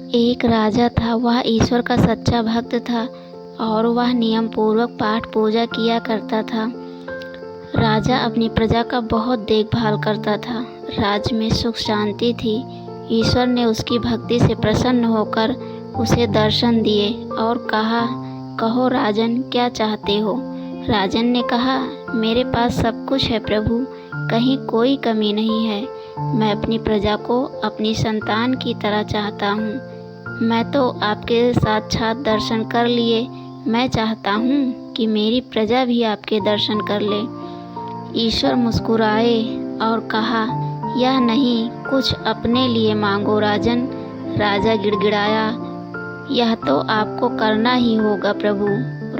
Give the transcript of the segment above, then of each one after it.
एक राजा था, वह ईश्वर का सच्चा भक्त था और वह नियम पूर्वक पाठ पूजा किया करता था। राजा अपनी प्रजा का बहुत देखभाल करता था। राज्य में सुख शांति थी। ईश्वर ने उसकी भक्ति से प्रसन्न होकर उसे दर्शन दिए और कहा, कहो राजन, क्या चाहते हो? राजन ने कहा, मेरे पास सब कुछ है प्रभु, कहीं कोई कमी नहीं है। मैं अपनी प्रजा को अपनी संतान की तरह चाहता हूँ। मैं तो आपके साक्षात दर्शन कर लिए। मैं चाहता हूँ कि मेरी प्रजा भी आपके दर्शन कर ले। ईश्वर मुस्कुराए और कहा, यह नहीं, कुछ अपने लिए मांगो राजन। राजा गिड़गिड़ाया, यह तो आपको करना ही होगा प्रभु।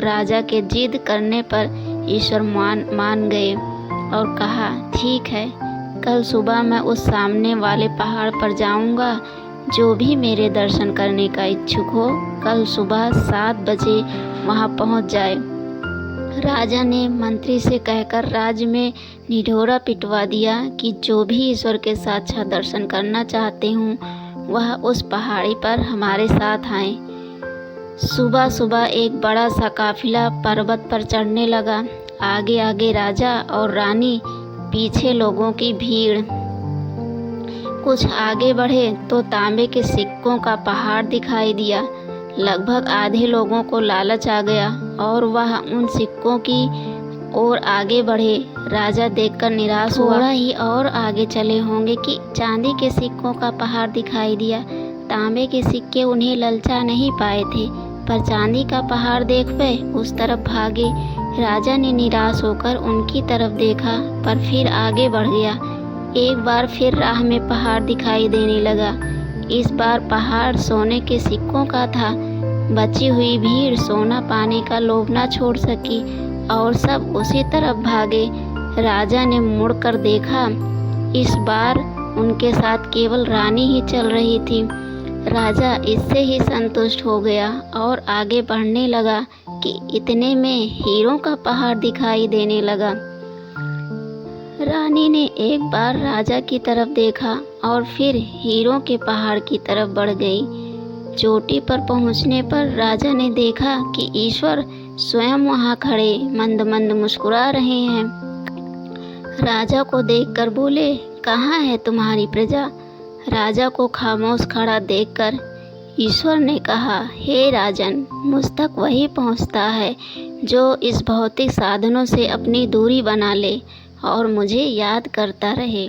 राजा के जिद करने पर ईश्वर मान गए और कहा, ठीक है, कल सुबह मैं उस सामने वाले पहाड़ पर जाऊंगा। जो भी मेरे दर्शन करने का इच्छुक हो, कल सुबह 7 बजे वहां पहुंच जाए। राजा ने मंत्री से कहकर राज्य में निढोरा पिटवा दिया कि जो भी ईश्वर के साक्षात दर्शन करना चाहते हों, वह उस पहाड़ी पर हमारे साथ आए। सुबह सुबह एक बड़ा सा काफिला पर्वत पर चढ़ने लगा। आगे आगे राजा और रानी, पीछे लोगों की भीड़। कुछ आगे बढ़े तो तांबे के सिक्कों का पहाड़ दिखाई दिया। लगभग आधे लोगों को लालच आ गया और वह उन सिक्कों की ओर आगे बढ़े। राजा देखकर निराश हुआ। थोड़ा ही और आगे चले होंगे कि चांदी के सिक्कों का पहाड़ दिखाई दिया। तांबे के सिक्के उन्हें ललचा नहीं पाए थे, पर चांदी का पहाड़ देख वे उस तरफ भागे। राजा ने निराश होकर उनकी तरफ देखा, पर फिर आगे बढ़ गया। एक बार फिर राह में पहाड़ दिखाई देने लगा। इस बार पहाड़ सोने के सिक्कों का था। बची हुई भीड़ सोना पाने का लोभ न छोड़ सकी और सब उसी तरफ भागे। राजा ने मुड़कर देखा, इस बार उनके साथ केवल रानी ही चल रही थी। राजा इससे ही संतुष्ट हो गया और आगे बढ़ने लगा कि इतने में हीरों का पहाड़ दिखाई देने लगा। रानी ने एक बार राजा की तरफ देखा और फिर हीरों के पहाड़ की तरफ बढ़ गई। चोटी पर पहुंचने पर राजा ने देखा कि ईश्वर स्वयं वहां खड़े मंद मंद मुस्कुरा रहे हैं। राजा को देखकर बोले, कहाँ है तुम्हारी प्रजा? राजा को खामोश खड़ा देखकर ईश्वर ने कहा, हे राजन, मुझ तक वही पहुंचता है जो इस भौतिक साधनों से अपनी दूरी बना ले और मुझे याद करता रहे।